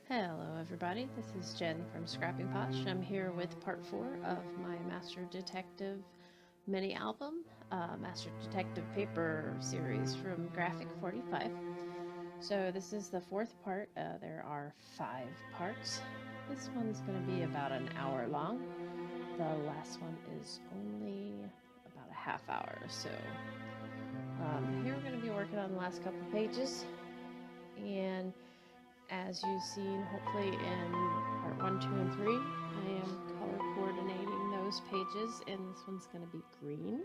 Hello everybody, this is Jen from Scrapping Posh. I'm here with part 4 of my Master Detective mini album, Master Detective paper series from Graphic 45. So this is the fourth part. There are 5 parts. This one's going to be about an hour long. The last one is only about a half hour. So here we're going to be working on the last couple pages, and as you've seen, hopefully in part 1, 2, and 3, I am color coordinating those pages, and this one's going to be green.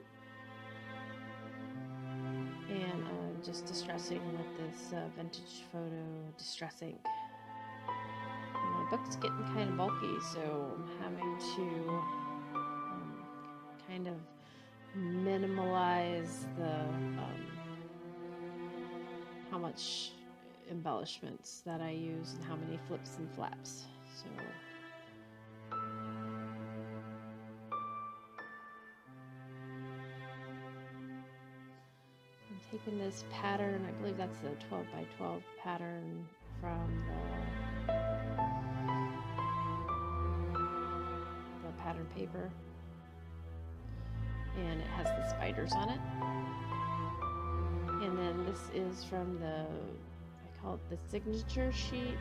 And I'm just distressing with this vintage photo distress ink. My book's getting kind of bulky, so I'm having to kind of minimalize the how much embellishments that I use and how many flips and flaps. So I'm taking this pattern, I believe that's the 12 by 12 pattern from the pattern paper, and it has the spiders on it. And then this is from the, I call it the signature sheet.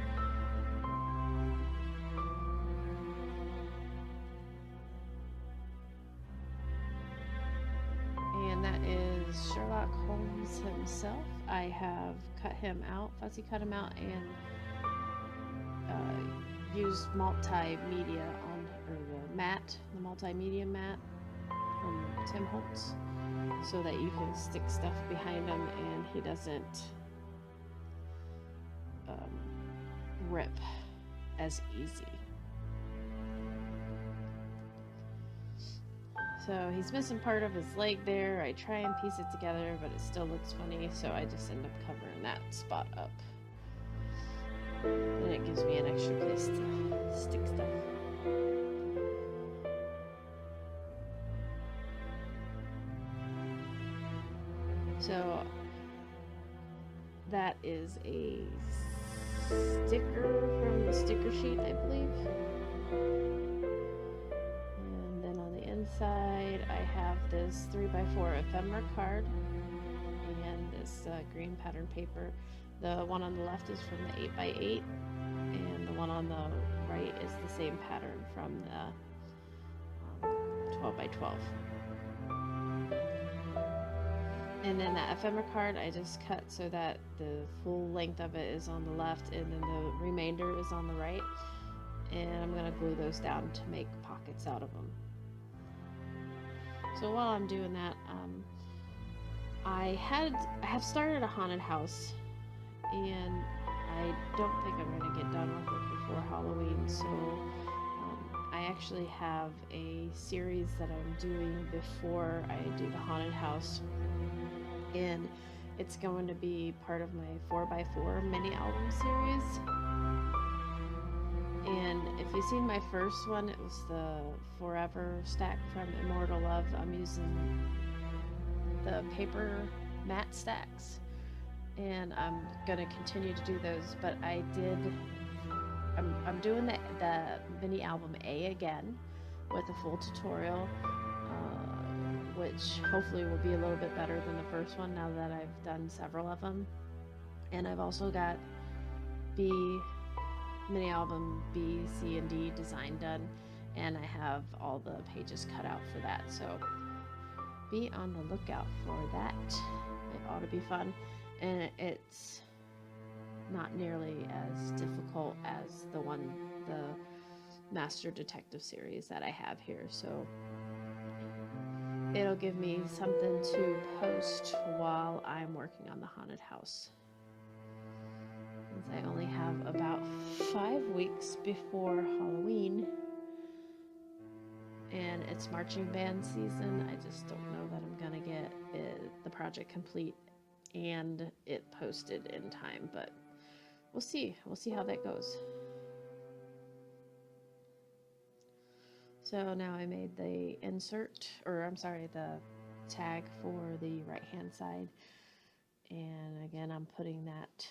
And that is Sherlock Holmes himself. I have cut him out, fussy cut him out, and used multimedia on, or the matte, the multimedia matte from Tim Holtz, so that you can stick stuff behind him and he doesn't rip as easy. So he's missing part of his leg there. I try and piece it together, but it still looks funny, so I just end up covering that spot up. And it gives me an extra place to stick stuff. So that is a sticker from the sticker sheet, I believe. And then on the inside, I have this 3x4 ephemera card and this green pattern paper. The one on the left is from the 8x8, and the one on the right is the same pattern from the 12x12. And then that ephemera card I just cut so that the full length of it is on the left and then the remainder is on the right. And I'm going to glue those down to make pockets out of them. So while I'm doing that, I have started a haunted house, and I don't think I'm going to get done with it before Halloween. So I actually have a series that I'm doing before I do the haunted house, and it's going to be part of my 4x4 mini album series. And if you've seen my first one, it was the Forever stack from Immortal Love. I'm using the paper matte stacks, and I'm gonna continue to do those, but I'm doing the mini album A again with a full tutorial, which hopefully will be a little bit better than the first one now that I've done several of them. And I've also got mini album B, C, and D design done, and I have all the pages cut out for that, so be on the lookout for that. It ought to be fun, and it's not nearly as difficult as the Master Detective series that I have here, so it'll give me something to post while I'm working on the haunted house. Since I only have about 5 weeks before Halloween, and it's marching band season, I just don't know that I'm gonna get the project complete and it posted in time, but we'll see how that goes. So now I made the the tag for the right hand side, and again I'm putting that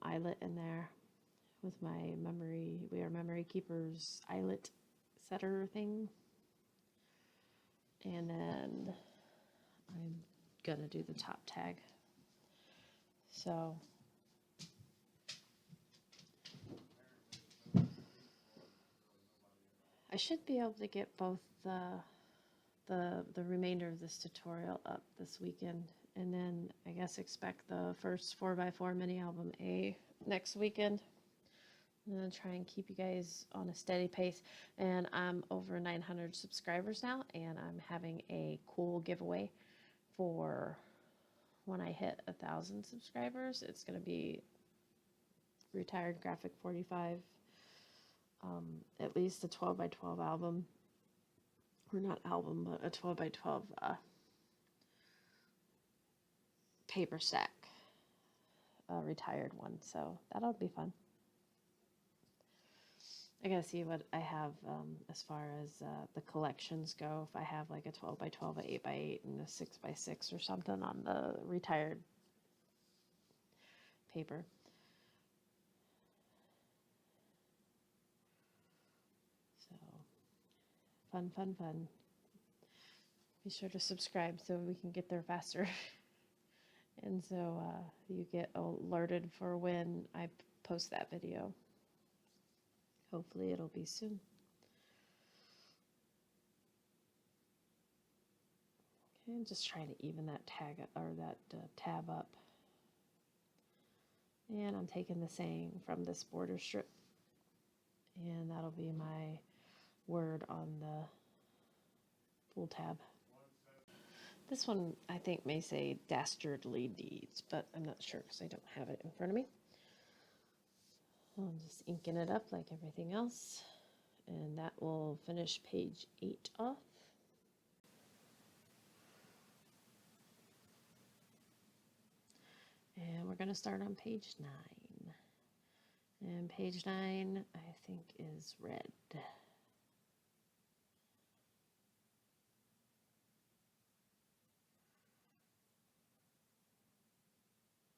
eyelet in there with my We Are Memory Keepers eyelet setter thing. And then I'm gonna do the top tag. So I should be able to get both the remainder of this tutorial up this weekend, and then I guess expect the first 4x4 mini album A next weekend. I'm gonna try and keep you guys on a steady pace, and I'm over 900 subscribers now, and I'm having a cool giveaway for when I hit 1,000 subscribers. It's gonna be Retired Graphic 45, at least a 12x12 album, or not album, but a 12x12 paper stack, retired one. So that'll be fun. I gotta see what I have as far as the collections go. If I have like a 12x12, a 8x8, and a 6x6 or something on the retired paper. So fun, fun, fun. Be sure to subscribe so we can get there faster. And so you get alerted for when I post that video. Hopefully it'll be soon. Okay, I'm just trying to even that tag or that tab up. And I'm taking the saying from this border strip, and that'll be my word on the full tab. This one I think may say Dastardly Deeds, but I'm not sure because I don't have it in front of me. I'm just inking it up like everything else, and that will finish page 8 off. And we're going to start on page 9. And page 9, I think, is red.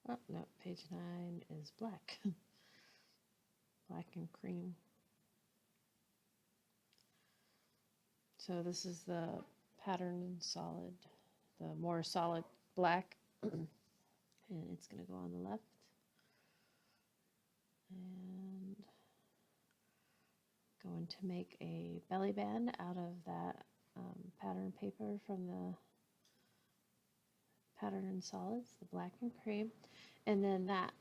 Oh, no, page 9 is black. Black and cream. So this is the pattern in solid, the more solid black. And it's going to go on the left. And going to make a belly band out of that pattern paper from the pattern in solids, the black and cream. And then that,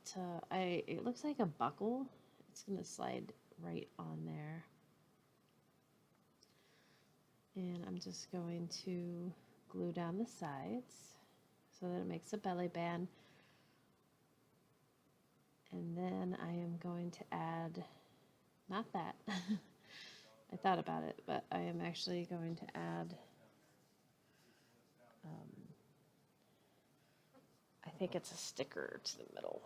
it looks like a buckle. It's going to slide right on there. And I'm just going to glue down the sides so that it makes a belly band. And then I am going to add, not that, I thought about it, but I am actually going to add, I think it's a sticker to the middle.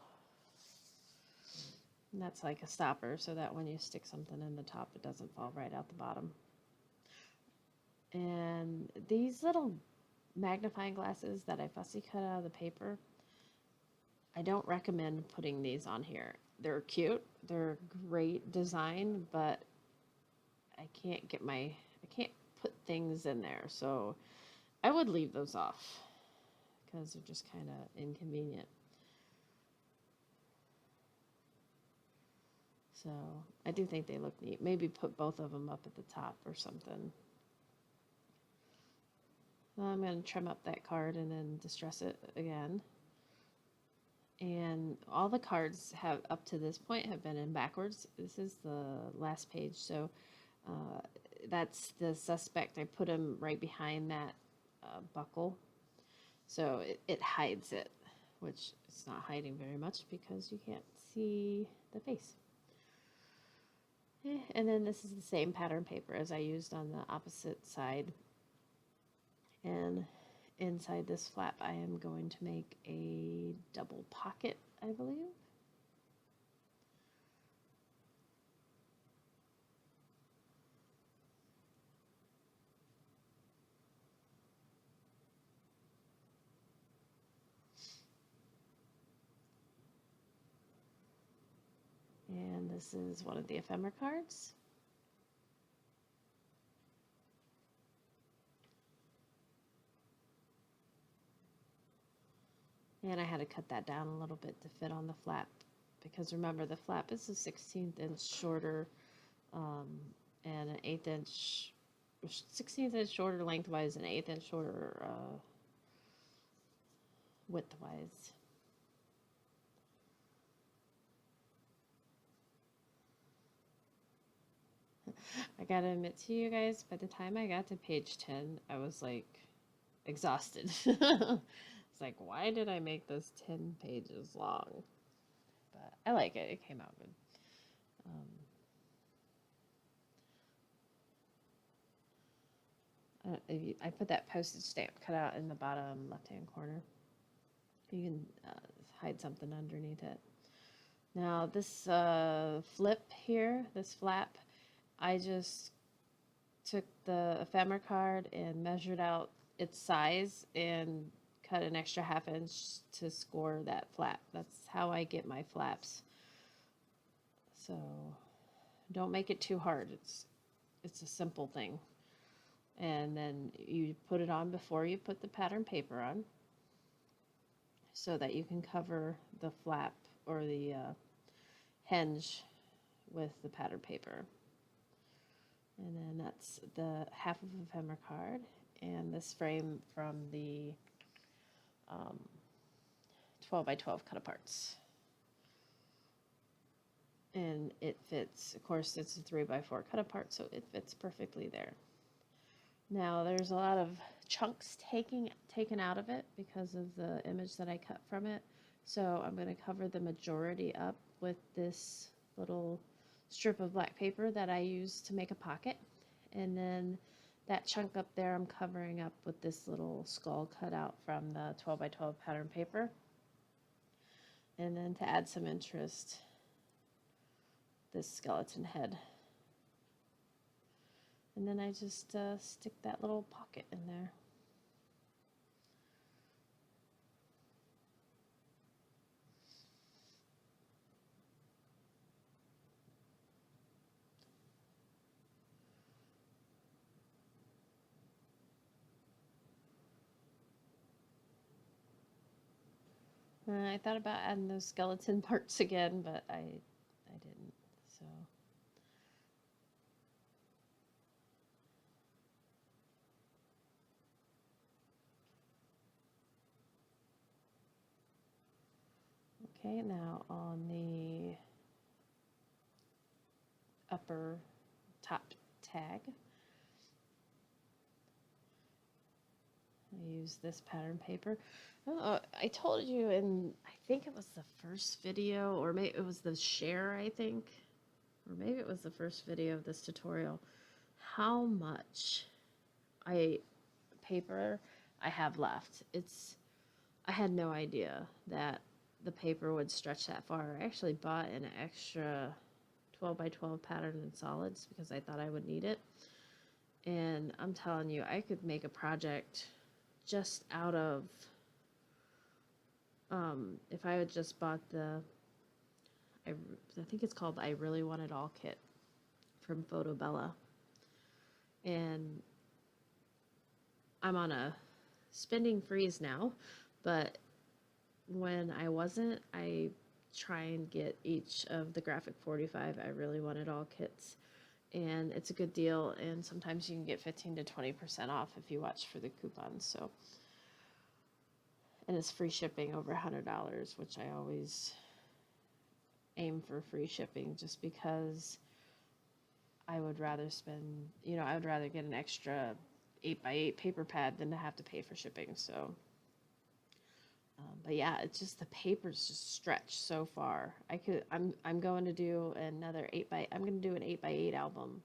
And that's like a stopper so that when you stick something in the top, it doesn't fall right out the bottom. And these little magnifying glasses that I fussy cut out of the paper, I don't recommend putting these on here. They're cute, they're great design, but I can't put things in there. So I would leave those off because they're just kind of inconvenient. So I do think they look neat. Maybe put both of them up at the top or something. Well, I'm going to trim up that card and then distress it again. And all the cards have up to this point have been in backwards. This is the last page, so that's the suspect. I put him right behind that buckle, so it hides it, which it's not hiding very much because you can't see the face. And then this is the same pattern paper as I used on the opposite side. And inside this flap, I am going to make a double pocket, I believe. This is one of the ephemera cards. And I had to cut that down a little bit to fit on the flap, because remember, the flap is a 16th inch shorter and an 1/8 inch, 16th inch shorter lengthwise and 1/8 inch shorter widthwise. I gotta admit to you guys, by the time I got to page 10, I was like exhausted. It's like, why did I make this 10 pages long? But I like it. It came out good. I put that postage stamp cut out in the bottom left-hand corner. You can hide something underneath it. Now this flip here, this flap, I just took the ephemera card and measured out its size and cut an extra 1/2 inch to score that flap. That's how I get my flaps. So don't make it too hard. It's a simple thing. And then you put it on before you put the pattern paper on, so that you can cover the flap or the hinge with the pattern paper. And then that's the 1/2 of ephemera card, and this frame from the 12 by 12 cut aparts. And it fits, of course, it's a 3 by 4 cut apart, so it fits perfectly there. Now there's a lot of chunks taken out of it because of the image that I cut from it. So I'm going to cover the majority up with this little strip of black paper that I use to make a pocket. And then that chunk up there I'm covering up with this little skull cut out from the 12 by 12 pattern paper. And then to add some interest, this skeleton head. And then I just stick that little pocket in there. I thought about adding those skeleton parts again, but I didn't, so. Okay, now on the upper top tag, I use this pattern paper. Oh, I told you in, I think it was the first video, or maybe it was the share, I think, or maybe it was the first video of this tutorial, how much paper I have left. I had no idea that the paper would stretch that far. I actually bought an extra 12 by 12 pattern in solids because I thought I would need it. And I'm telling you, I could make a project just out of, if I had just bought I think it's called the I Really Want It All kit from Photobella. And I'm on a spending freeze now, but when I wasn't, I try and get each of the Graphic 45 I Really Want It All kits, and it's a good deal, and sometimes you can get 15 to 20% off if you watch for the coupons. So, and it's free shipping over $100, which I always aim for free shipping, just because I would rather spend, I would rather get an extra 8x8 paper pad than to have to pay for shipping. So but yeah, it's just the papers just stretch so far. I'm going to do another I'm going to do an 8x8 album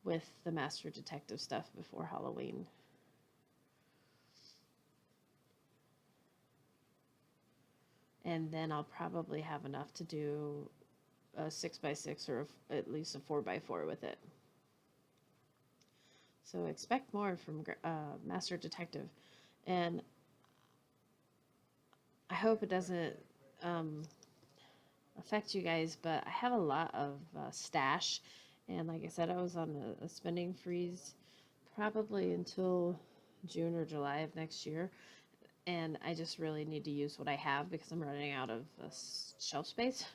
with the Master Detective stuff before Halloween. And then I'll probably have enough to do a 6x6 or at least a 4x4 with it. So expect more from Master Detective. And I hope it doesn't affect you guys, but I have a lot of stash. And like I said, I was on a spending freeze probably until June or July of next year. And I just really need to use what I have because I'm running out of shelf space.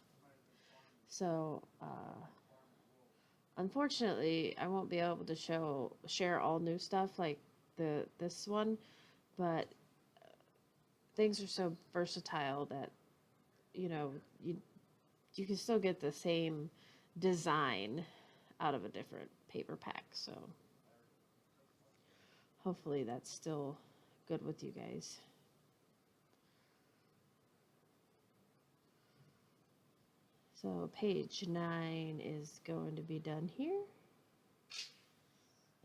So, unfortunately, I won't be able to share all new stuff like this one, but things are so versatile that you know you you can still get the same design out of a different paper pack. So hopefully that's still good with you guys. So page 9 is going to be done here.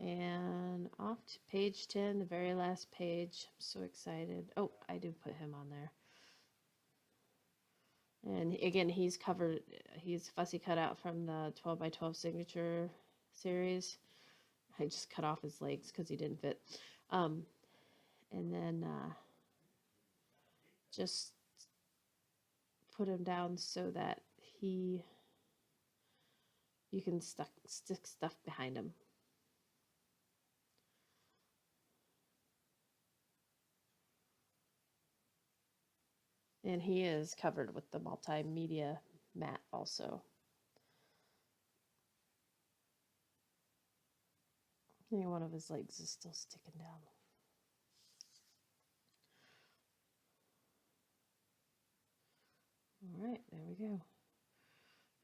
And off to page 10, the very last page. I'm so excited. Oh, I do put him on there. And again, he's fussy cut out from the 12 by 12 signature series. I just cut off his legs because he didn't fit. And then just put him down so that you can stick stuff behind him. And he is covered with the multimedia mat also. And one of his legs is still sticking down. All right, there we go.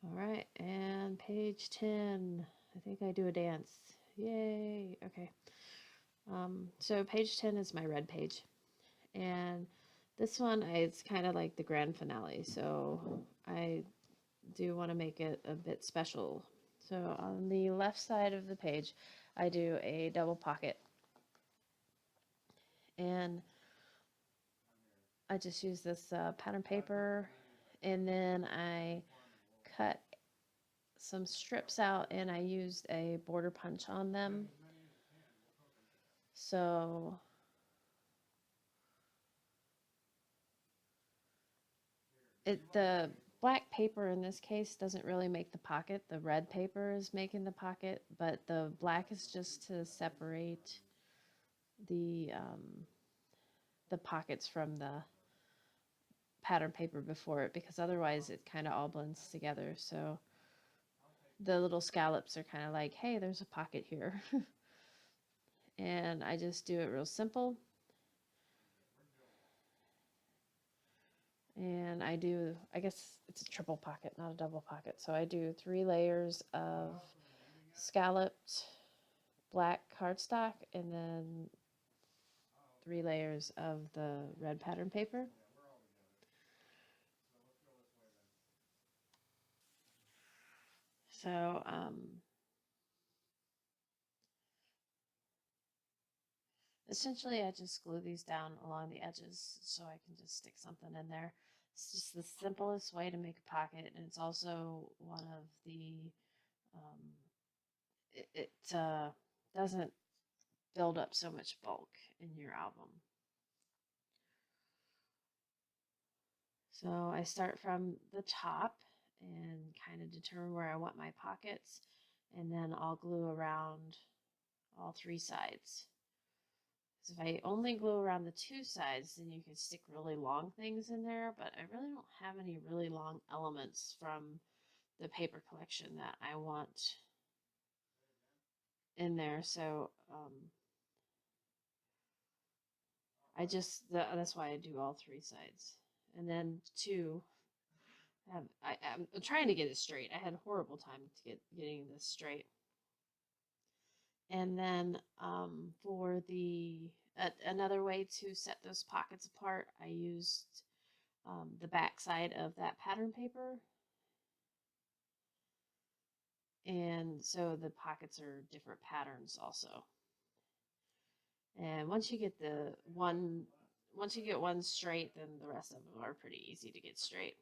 All right, and page 10. I think I do a dance. Yay. Okay. So page 10 is my red page. And this one is kind of like the grand finale. So I do want to make it a bit special. So on the left side of the page, I do a double pocket. And I just use this pattern paper, and then I cut some strips out and I used a border punch on them. So the black paper in this case doesn't really make the pocket. The red paper is making the pocket, but the black is just to separate the pockets from the pattern paper before it, because otherwise it kind of all blends together. So the little scallops are kind of like, hey, there's a pocket here. And I just do it real simple. And I guess it's a triple pocket, not a double pocket. So I do 3 layers of scalloped black cardstock and then 3 layers of the red pattern paper. So essentially I just glue these down along the edges so I can just stick something in there. It's just the simplest way to make a pocket, and it's also one of the it doesn't build up so much bulk in your album. So I start from the top and kind of determine where I want my pockets, and then I'll glue around all 3 sides. So if I only glue around the 2 sides, then you can stick really long things in there, but I really don't have any really long elements from the paper collection that I want in there. So that's why I do all 3 sides. And then 2, I'm trying to get it straight. I had a horrible time getting this straight. And then for another way to set those pockets apart, I used the back side of that pattern paper. And so the pockets are different patterns also. And once you get one straight, then the rest of them are pretty easy to get straight.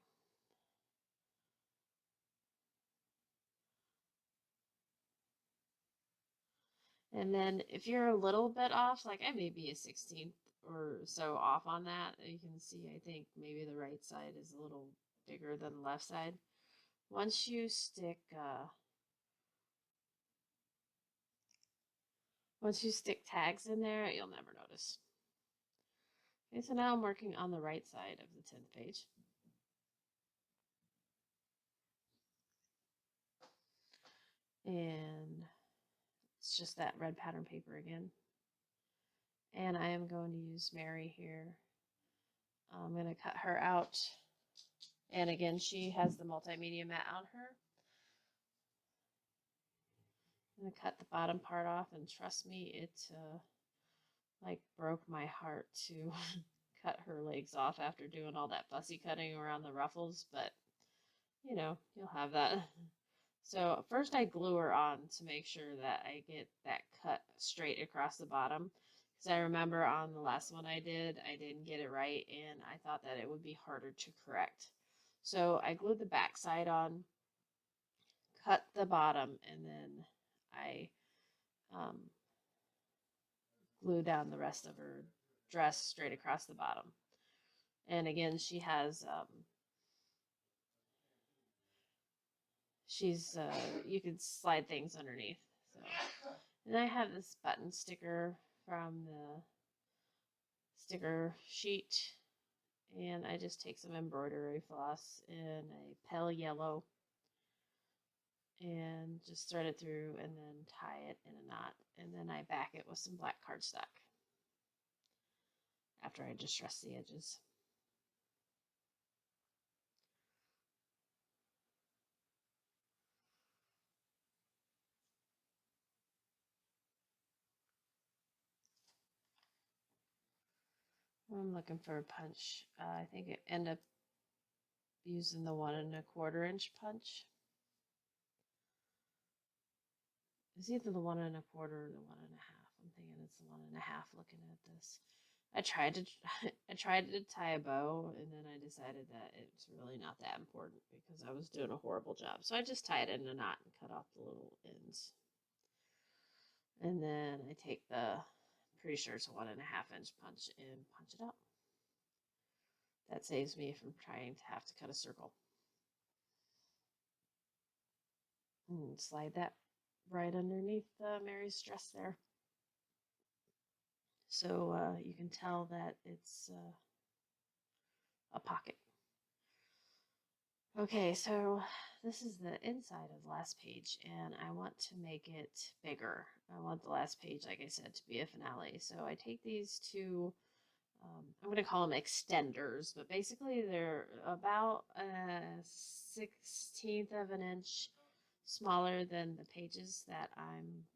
And then if you're a little bit off, like I may be a 16th or so off on that, you can see I think maybe the right side is a little bigger than the left side. Once you stick tags in there, you'll never notice. Okay, so now I'm working on the right side of the 10th page. And it's just that red pattern paper again. And I am going to use Mary here. I'm going to cut her out. And again, she has the multimedia mat on her. I'm going to cut the bottom part off, and trust me, it like broke my heart to cut her legs off after doing all that fussy cutting around the ruffles, but you know, you'll have that. So first I glue her on to make sure that I get that cut straight across the bottom. Because I remember on the last one I didn't get it right, and I thought that it would be harder to correct. So I glued the back side on, cut the bottom, and then I glue down the rest of her dress straight across the bottom. And again, she has you can slide things underneath. So, and I have this button sticker from the sticker sheet, and I just take some embroidery floss in a pale yellow and just thread it through and then tie it in a knot, and then I back it with some black cardstock after I distress the edges. I'm looking for a punch. I think it ended up using the 1 1/4 inch punch. It's either the 1 1/4 or the 1 1/2. I'm thinking it's the 1 1/2 looking at this. I tried to tie a bow, and then I decided that it's really not that important because I was doing a horrible job. So I just tie it in a knot and cut off the little ends. And then I take pretty sure it's a 1 1/2 inch punch and punch it out. That saves me from trying to have to cut a circle. And slide that right underneath Mary's dress there. So you can tell that it's a pocket. Okay, so this is the inside of the last page, and I want to make it bigger. I want the last page, like I said, to be a finale. So I take these two, I'm going to call them extenders, but basically they're about a 1/16 of an inch smaller than the pages that I'm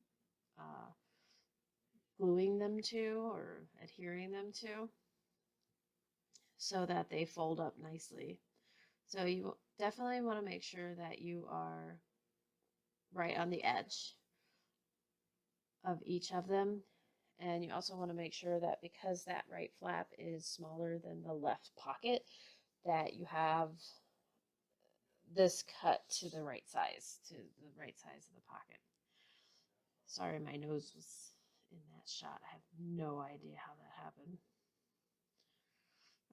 gluing them to or adhering them to, so that they fold up nicely. So you definitely want to make sure that you are right on the edge of each of them. And you also want to make sure that because that right flap is smaller than the left pocket, that you have this cut to the right size of the pocket. Sorry, my nose was in that shot. I have no idea how that happened.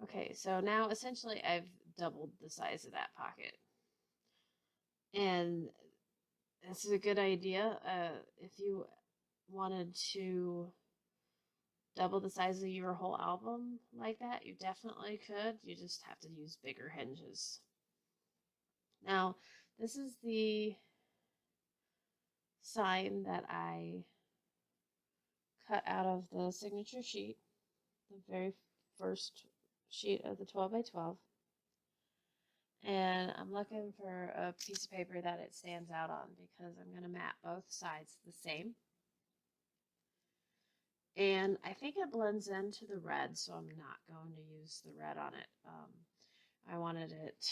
Okay, so now essentially I've doubled the size of that pocket. And this is a good idea. If you wanted to double the size of your whole album like that, you definitely could. You just have to use bigger hinges. Now, this is the sign that I cut out of the signature sheet, the very first sheet of the 12 by 12. And I'm looking for a piece of paper that it stands out on because I'm going to mat both sides the same. And I think it blends into the red, so I'm not going to use the red on it. I wanted it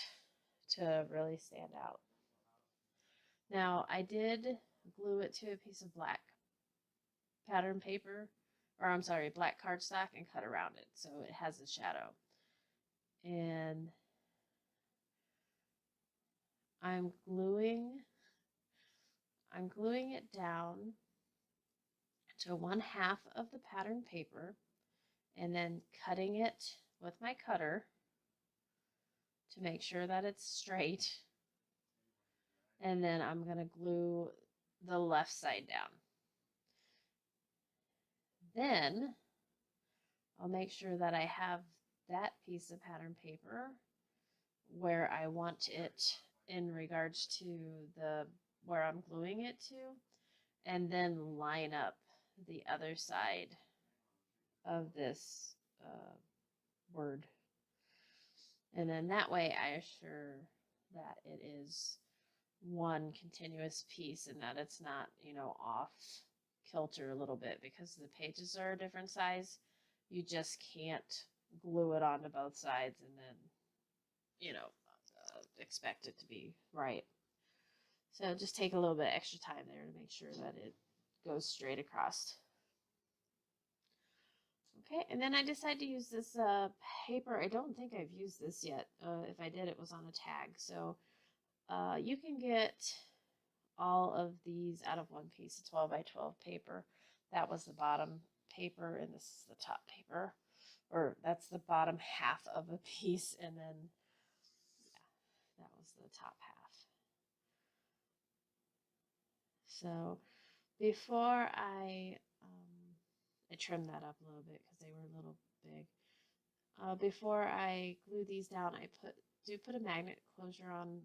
to really stand out. Now, I did glue it to a piece of black pattern paper, or I'm sorry, black cardstock, and cut around it so it has a shadow. And I'm gluing it down to 1/2 of the pattern paper and then cutting it with my cutter to make sure that it's straight. And then I'm going to glue the left side down. Then I'll make sure that I have that piece of pattern paper where I want it in regards to where I'm gluing it to, and then line up the other side of this word. And then that way I assure that it is one continuous piece and that it's not, you know, off kilter a little bit, because the pages are a different size. You just can't glue it onto both sides and then, you know, expect it to be right. So just take a little bit extra time there to make sure that it goes straight across. Okay, and then I decided to use this paper. I don't think I've used this yet. If I did, it was on a tag. So you can get all of these out of one piece of 12 by 12 paper. That was the bottom paper, and this is the top paper. Or that's the bottom half of a piece, and then, yeah, that was the top half. So before I trimmed that up a little bit because they were a little big. Before I glue these down, I put a magnet closure on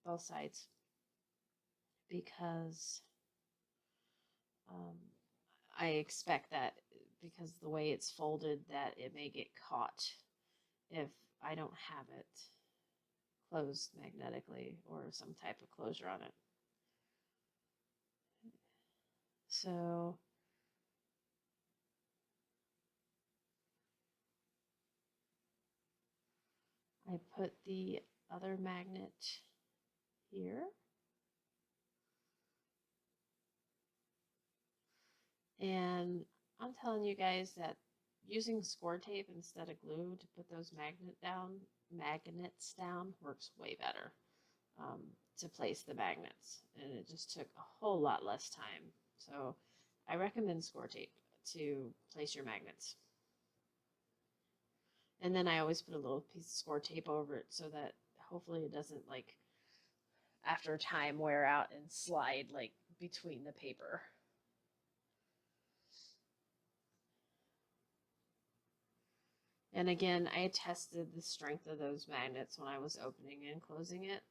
both sides, because I expect that, because the way it's folded, that it may get caught if I don't have it closed magnetically or some type of closure on it. So I put the other magnet here. And I'm telling you guys that using score tape instead of glue to put those magnets down works way better to place the magnets. And it just took a whole lot less time. So I recommend score tape to place your magnets. And then I always put a little piece of score tape over it so that hopefully it doesn't, like, after time, wear out and slide like between the paper. And again, I tested the strength of those magnets when I was opening and closing it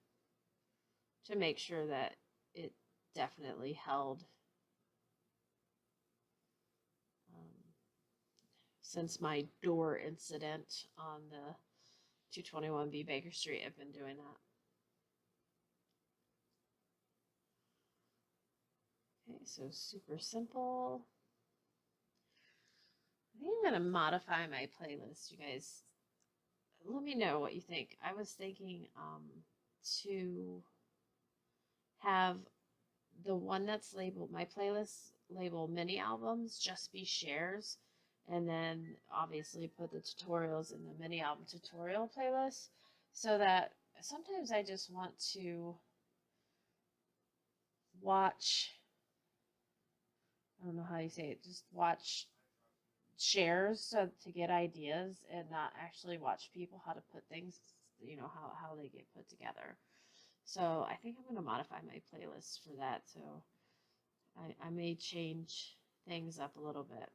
to make sure that it definitely held. Since my door incident on the 221B Baker Street, I've been doing that. Okay, so super simple. I think I'm going to modify my playlist, you guys. Let me know what you think. I was thinking to have the one that's labeled, my playlist label mini albums, just be shares, and then obviously put the tutorials in the mini album tutorial playlist, so that sometimes I just want to watch, I don't know how you say it, just watch shares so to get ideas, and not actually watch people how to put things, you know, how they get put together. So I think I'm going to modify my playlist for that. So I may change things up a little bit.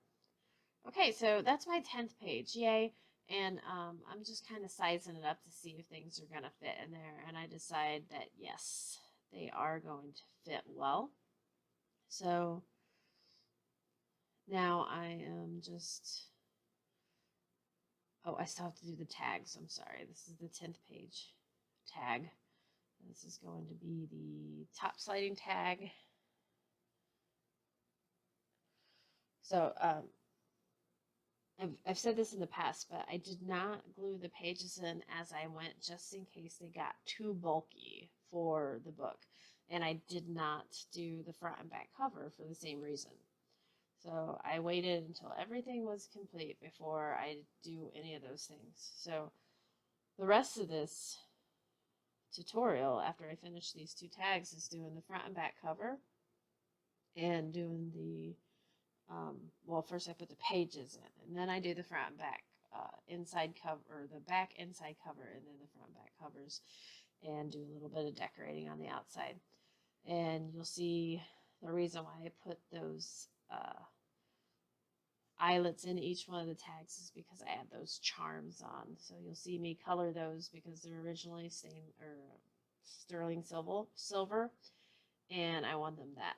Okay, so that's my 10th page. Yay. And I'm just kind of sizing it up to see if things are going to fit in there. And I decide that yes, they are going to fit well. So now I am just, oh, I still have to do the tags. I'm sorry. This is the 10th page tag. This is going to be the top sliding tag. So I've said this in the past, but I did not glue the pages in as I went, just in case they got too bulky for the book. And I did not do the front and back cover for the same reason. So I waited until everything was complete before I do any of those things. So the rest of this tutorial, after I finish these two tags, is doing the front and back cover and doing the well, first I put the pages in, and then I do the front and back inside cover, or the back inside cover, and then the front back covers, and do a little bit of decorating on the outside. And you'll see the reason why I put those eyelets in each one of the tags is because I add those charms on. So you'll see me color those because they're originally sterling silver, and I want them that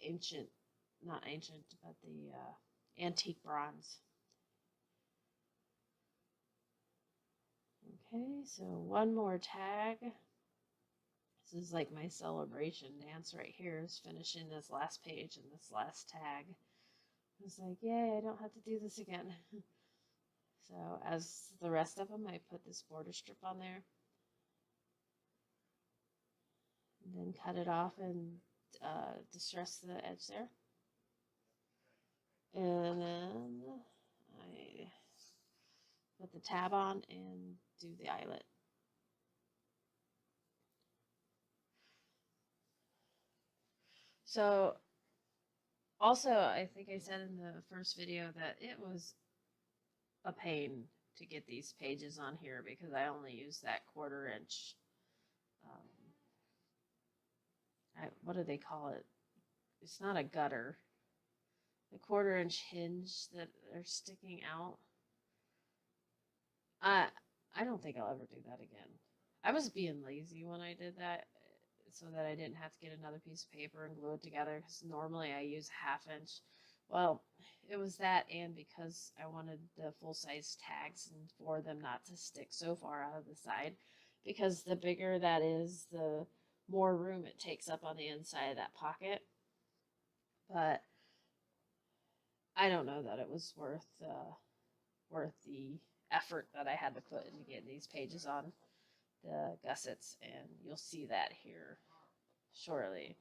ancient, not ancient, but the antique bronze. Okay, so one more tag. This is like my celebration dance right here, is finishing this last page and this last tag. It's like, yay, I don't have to do this again. So as the rest of them, I put this border strip on there. And then cut it off and distress the edge there. And then I put the tab on and do the eyelet. So also, I think I said in the first video that it was a pain to get these pages on here because I only use that 1/4 inch. What do they call it? It's not a gutter. The 1/4 inch hinge that are sticking out. I don't think I'll ever do that again. I was being lazy when I did that, so that I didn't have to get another piece of paper and glue it together, because normally I use 1/2 inch. Well, it was that, and because I wanted the full-size tags and for them not to stick so far out of the side, because the bigger that is, the more room it takes up on the inside of that pocket. But I don't know that it was worth the effort that I had to put into getting these pages on the gussets, and you'll see that here shortly.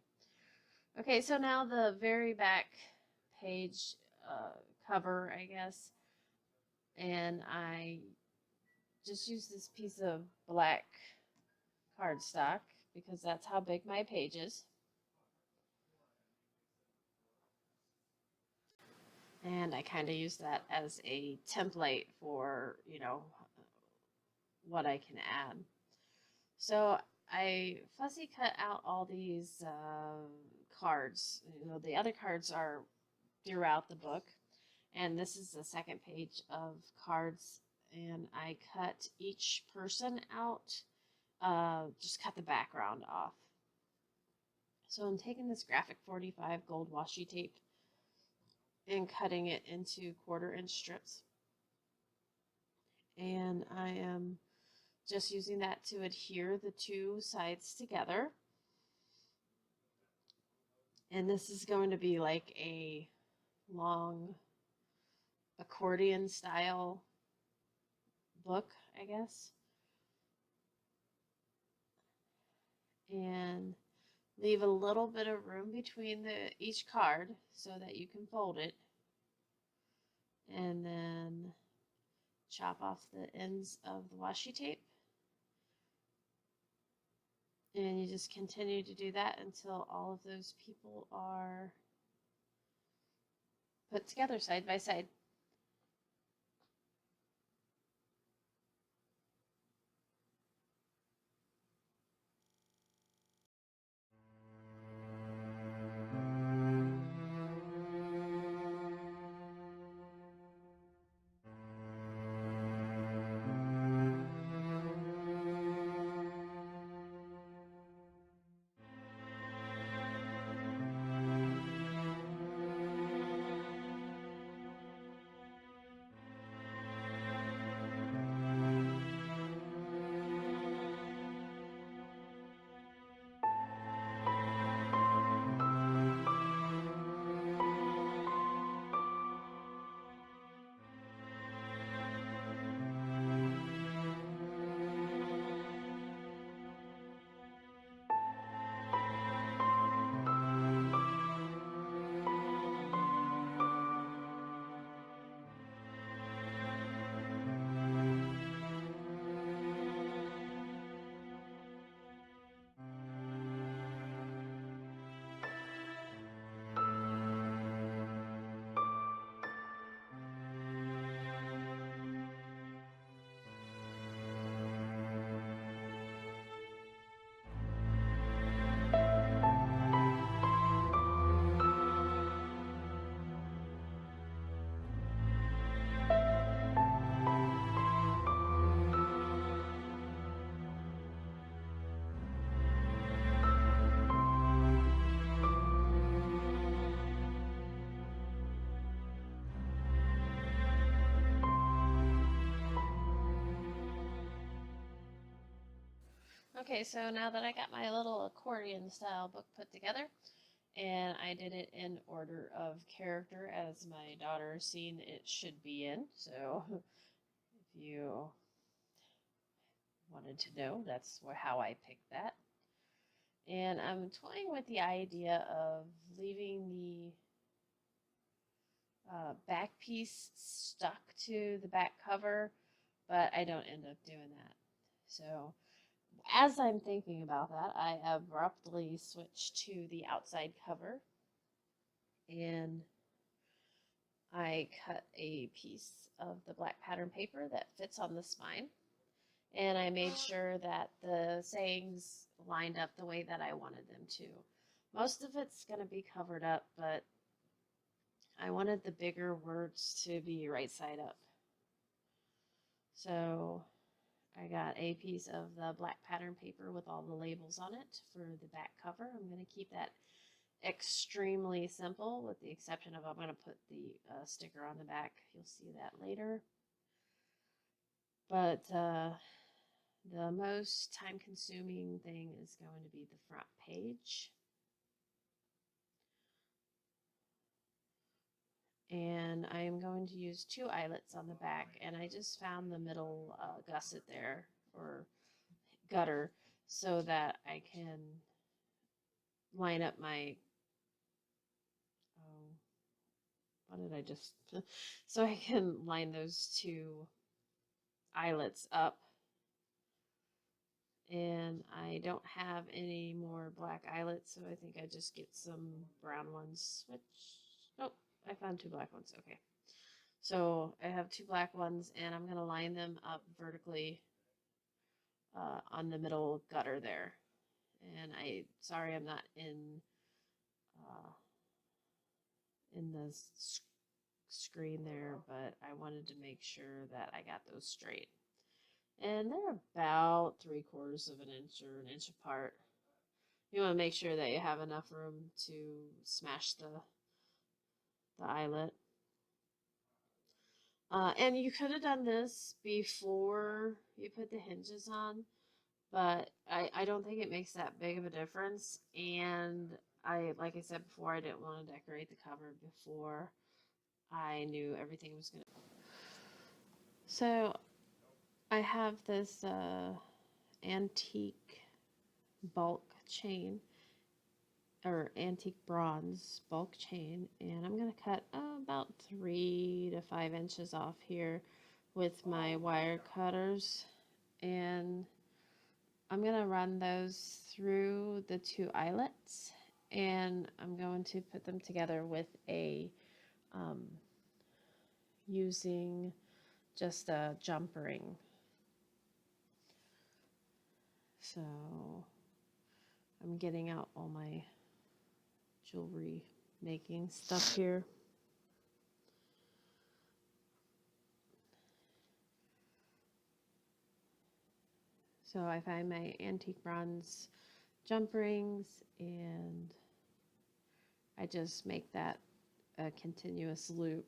Okay, so now the very back page cover, I guess, and I just use this piece of black cardstock because that's how big my page is. And I kind of use that as a template for, what I can add. So I fussy cut out all these cards. The other cards are throughout the book, and this is the second page of cards, and I cut each person out, just cut the background off. So I'm taking this Graphic 45 gold washi tape and cutting it into 1/4 inch strips, and I am just using that to adhere the two sides together. And this is going to be like a long accordion style book, I guess. And leave a little bit of room between each card so that you can fold it. And then chop off the ends of the washi tape. And you just continue to do that until all of those people are put together side by side. Okay, so now that I got my little accordion style book put together, and I did it in order of character as my daughter seen it should be in. So if you wanted to know, that's how I picked that. And I'm toying with the idea of leaving the back piece stuck to the back cover, but I don't end up doing that. So as I'm thinking about that, I abruptly switched to the outside cover, and I cut a piece of the black pattern paper that fits on the spine, and I made sure that the sayings lined up the way that I wanted them to. Most of it's going to be covered up, but I wanted the bigger words to be right side up. So I got a piece of the black pattern paper with all the labels on it for the back cover. I'm going to keep that extremely simple with the exception of I'm going to put the sticker on the back. You'll see that later. But the most time consuming thing is going to be the front page. And I am going to use 2 eyelets on the back, and I just found the middle gusset there, or gutter, so that I can line up my, oh, what did I just, so I can line those 2 eyelets up. And I don't have any more black eyelets, so I think I just get some brown ones, which, oh, I found 2 black ones, okay. So I have 2 black ones, and I'm going to line them up vertically on the middle gutter there. And sorry I'm not in the screen there, but I wanted to make sure that I got those straight. And they're about 3/4 of an inch or an inch apart. You want to make sure that you have enough room to smash the eyelet. And you could have done this before you put the hinges on, but I don't think it makes that big of a difference. And like I said before, I didn't want to decorate the cover before I knew everything was going to. So I have this antique bulk chain, or antique bronze bulk chain, and I'm going to cut about 3 to 5 inches off here with my wire cutters, and I'm going to run those through the 2 eyelets, and I'm going to put them together with a using just a jump ring. So I'm getting out all my jewelry making stuff here. So I find my antique bronze jump rings, and I just make that a continuous loop.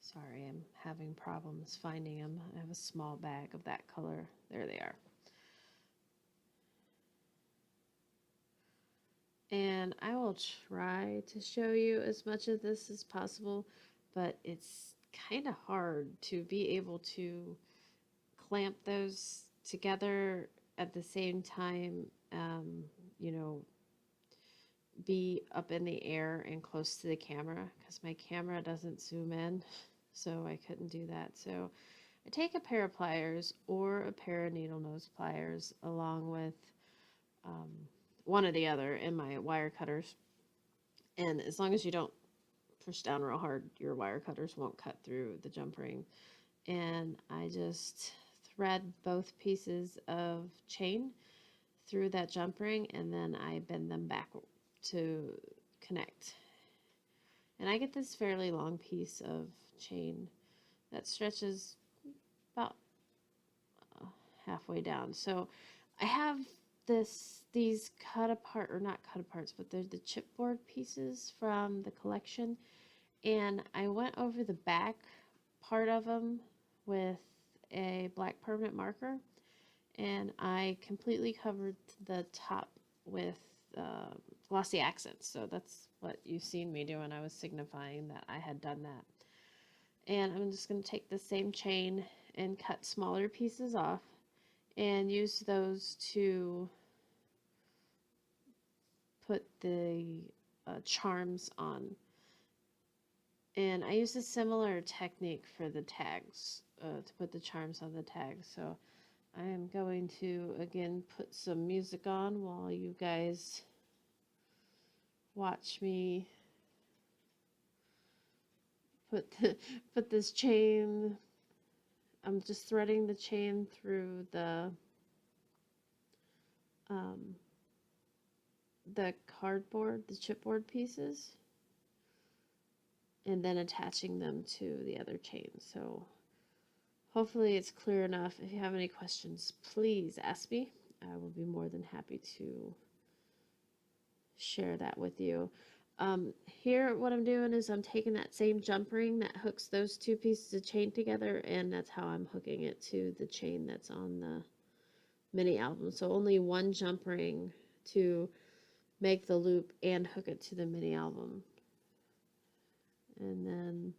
Sorry, I'm having problems finding them. I have a small bag of that color. There they are. And I will try to show you as much of this as possible, but it's kind of hard to be able to clamp those together at the same time, you know, be up in the air and close to the camera, because my camera doesn't zoom in, so I couldn't do that. So I take a pair of pliers or a pair of needle nose pliers along with one or the other in my wire cutters, and as long as you don't push down real hard, your wire cutters won't cut through the jump ring. And I just thread both pieces of chain through that jump ring, and then I bend them back to connect. And I get this fairly long piece of chain that stretches about halfway down. So I have these cut apart, or not cut aparts, but they're the chipboard pieces from the collection, And I went over the back part of them with a black permanent marker, and I completely covered the top with uh, glossy accents. So that's what you've seen me do, and I was signifying that I had done that. And I'm just going to take the same chain and cut smaller pieces off and use those to put the charms on. And I use a similar technique for the tags, to put the charms on the tags. So I am going to again put some music on while you guys watch me put this chain. I'm just threading the chain through um, the cardboard, the chipboard pieces, and then attaching them to the other chain. So hopefully it's clear enough. If you have any questions, please ask me. I will be more than happy to share that with you. Here, what I'm doing is I'm taking that same jump ring that hooks those two pieces of chain together, and that's how I'm hooking it to the chain that's on the mini album. So only one jump ring to make the loop and hook it to the mini album. And then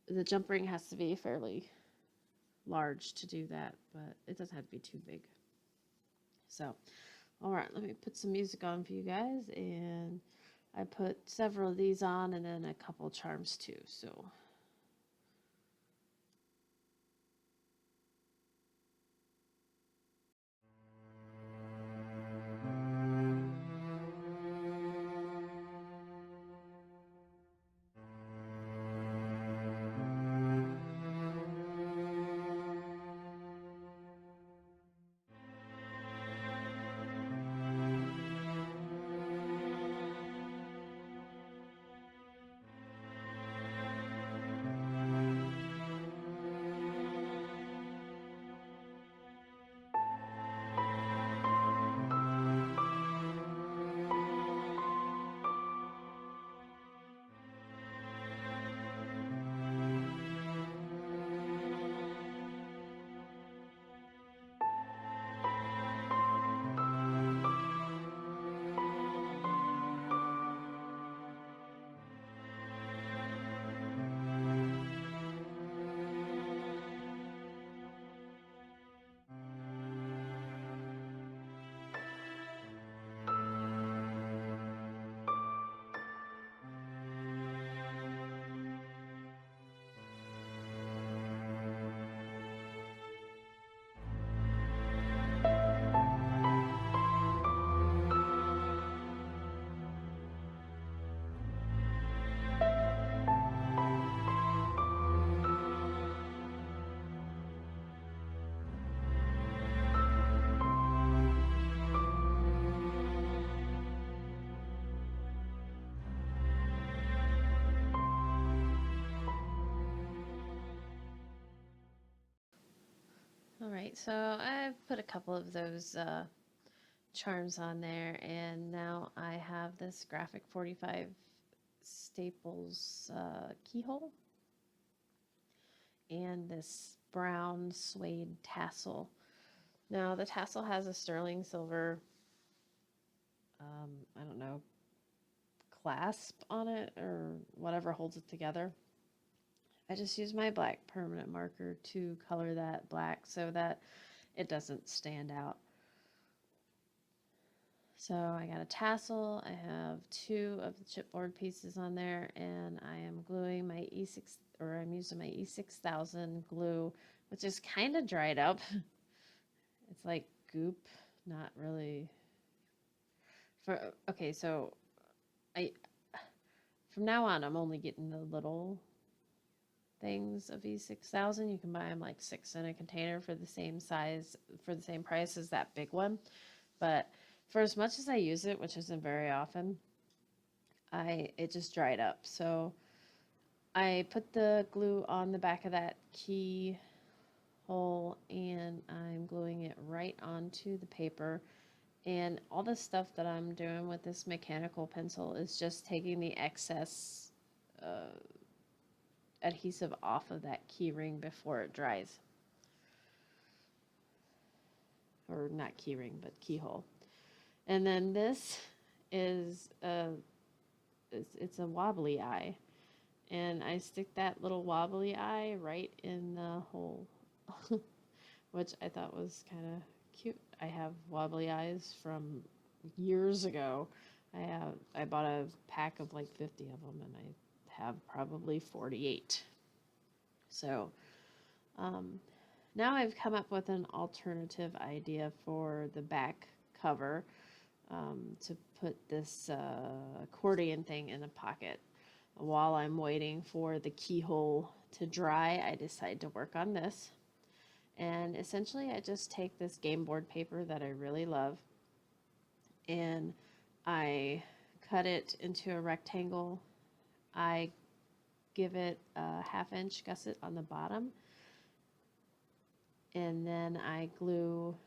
the jump ring has to be fairly large to do that, but it doesn't have to be too big. So, all right, let me put some music on for you guys, and I put several of these on and then a couple charms too. So all right, so I've put a couple of those charms on there, and now I have this Graphic 45 Staples keyhole and this brown suede tassel. Now the tassel has a sterling silver, I don't know, clasp on it or whatever holds it together. I just use my black permanent marker to color that black so that it doesn't stand out. So I got a tassel, I have two of the chipboard pieces on there, and I am gluing my E6, or I'm using my E6000 glue, which is kind of dried up. It's like goop, not really. Okay, so I from now on I'm only getting the little things of E6000. You can buy them like 6 in a container for the same size, for the same price as that big one. But for as much as I use it, which isn't very often, it just dried up. So I put the glue on the back of that key hole, and I'm gluing it right onto the paper. And all the stuff that I'm doing with this mechanical pencil is just taking the excess adhesive off of that key ring before it dries. Or not key ring, but keyhole. And then this is it's a wobbly eye. And I stick that little wobbly eye right in the hole, which I thought was kind of cute. I have wobbly eyes from years ago. I bought a pack of like 50 of them, and I have probably 48. So now I've come up with an alternative idea for the back cover to put this accordion thing in the pocket. While I'm waiting for the keyhole to dry, I decide to work on this. And essentially, I just take this game board paper that I really love, and I cut it into a rectangle. I give it a 1/2 inch gusset on the bottom, and then I glue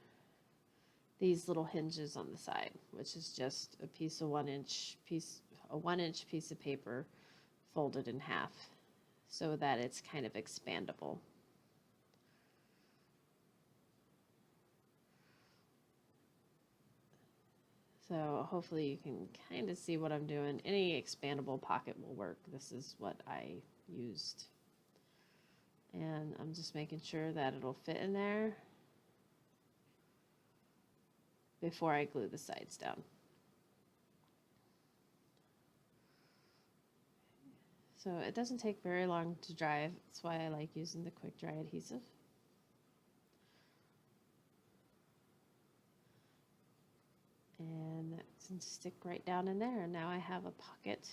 these little hinges on the side, which is just a piece of 1 inch piece of paper folded in half so that it's kind of expandable. So hopefully you can kind of see what I'm doing. Any expandable pocket will work. This is what I used. And I'm just making sure that it'll fit in there before I glue the sides down. So it doesn't take very long to dry. That's why I like using the quick dry adhesive. And that's going to stick right down in there. And now I have a pocket.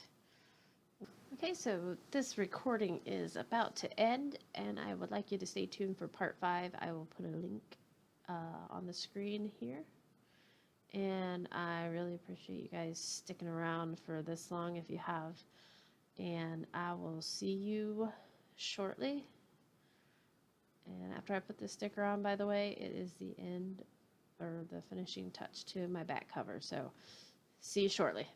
Okay, so this recording is about to end, and I would like you to stay tuned for part 5. I will put a link on the screen here. And I really appreciate you guys sticking around for this long if you have. And I will see you shortly. And after I put the sticker on, by the way, it is the end or the finishing touch to my back cover. So see you shortly.